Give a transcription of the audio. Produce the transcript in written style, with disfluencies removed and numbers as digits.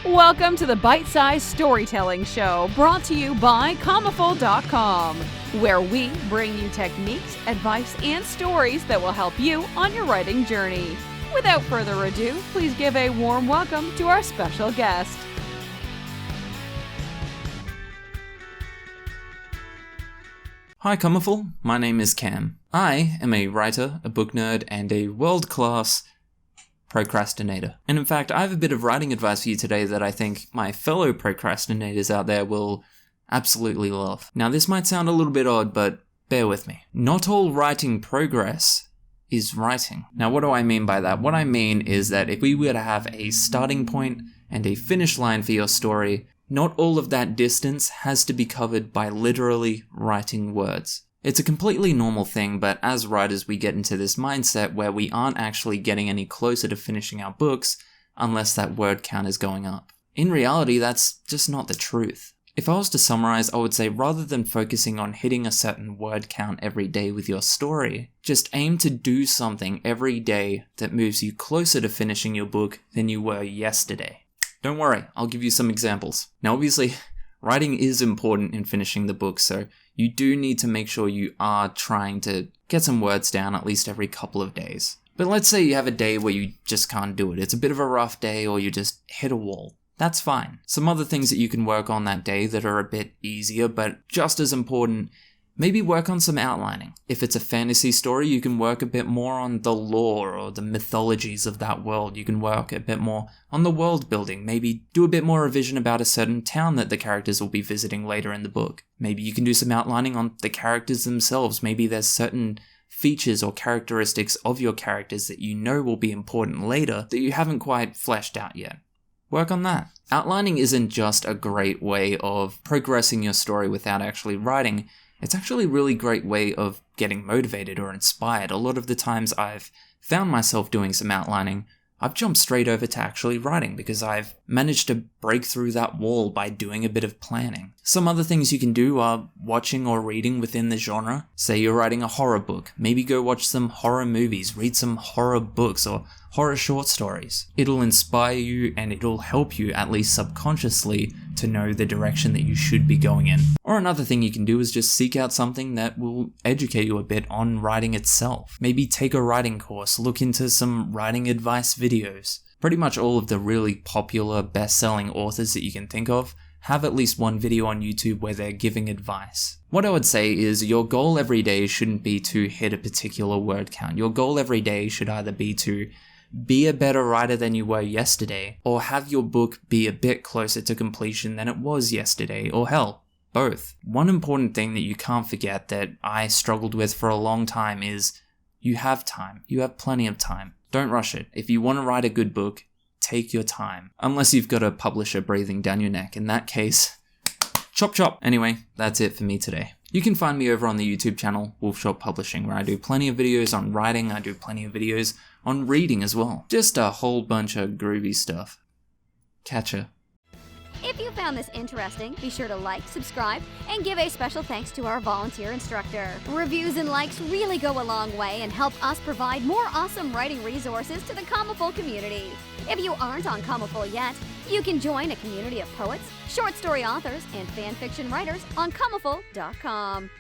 Welcome to the Bite-Sized Storytelling Show, brought to you by Commaful.com, where we bring you techniques, advice, and stories that will help you on your writing journey. Without further ado, please give a warm welcome to our special guest. Hi Commaful, my name is Cam. I am a writer, a book nerd, and a world-class procrastinator. And in fact, I have a bit of writing advice for you today that I think my fellow procrastinators out there will absolutely love. Now, this might sound a little bit odd, but bear with me. Not all writing progress is writing. Now, what do I mean by that? What I mean is that if we were to have a starting point and a finish line for your story, not all of that distance has to be covered by literally writing words. It's a completely normal thing, but as writers we get into this mindset where we aren't actually getting any closer to finishing our books unless that word count is going up. In reality, that's just not the truth. If I was to summarize, I would say rather than focusing on hitting a certain word count every day with your story, just aim to do something every day that moves you closer to finishing your book than you were yesterday. Don't worry, I'll give you some examples. Now obviously, writing is important in finishing the book, so you do need to make sure you are trying to get some words down at least every couple of days. But let's say you have a day where you just can't do it. It's a bit of a rough day or you just hit a wall. That's fine. Some other things that you can work on that day that are a bit easier, but just as important, maybe work on some outlining. If it's a fantasy story, you can work a bit more on the lore or the mythologies of that world. You can work a bit more on the world building. Maybe do a bit more revision about a certain town that the characters will be visiting later in the book. Maybe you can do some outlining on the characters themselves. Maybe there's certain features or characteristics of your characters that you know will be important later that you haven't quite fleshed out yet. Work on that. Outlining isn't just a great way of progressing your story without actually writing. It's actually a really great way of getting motivated or inspired. A lot of the times I've found myself doing some outlining, I've jumped straight over to actually writing because I've managed to break through that wall by doing a bit of planning. Some other things you can do are watching or reading within the genre. Say you're writing a horror book, maybe go watch some horror movies, read some horror books or horror short stories. It'll inspire you and it'll help you, at least subconsciously, to know the direction that you should be going in. Or another thing you can do is just seek out something that will educate you a bit on writing itself. Maybe take a writing course, look into some writing advice videos. Pretty much all of the really popular best-selling authors that you can think of have at least one video on YouTube where they're giving advice. What I would say is your goal every day shouldn't be to hit a particular word count. Your goal every day should either be to be a better writer than you were yesterday, or have your book be a bit closer to completion than it was yesterday, or hell, both. One important thing that you can't forget that I struggled with for a long time is you have time. You have plenty of time. Don't rush it. If you want to write a good book, take your time. Unless you've got a publisher breathing down your neck. In that case, chop chop. Anyway, that's it for me today. You can find me over on the YouTube channel, Wolfshot Publishing, where I do plenty of videos on writing, I do plenty of videos on reading as well. Just a whole bunch of groovy stuff. Catch ya. If you found this interesting, be sure to like, subscribe, and give a special thanks to our volunteer instructor. Reviews and likes really go a long way and help us provide more awesome writing resources to the Commaful community. If you aren't on Commaful yet, you can join a community of poets, short story authors, and fan fiction writers on Commaful.com.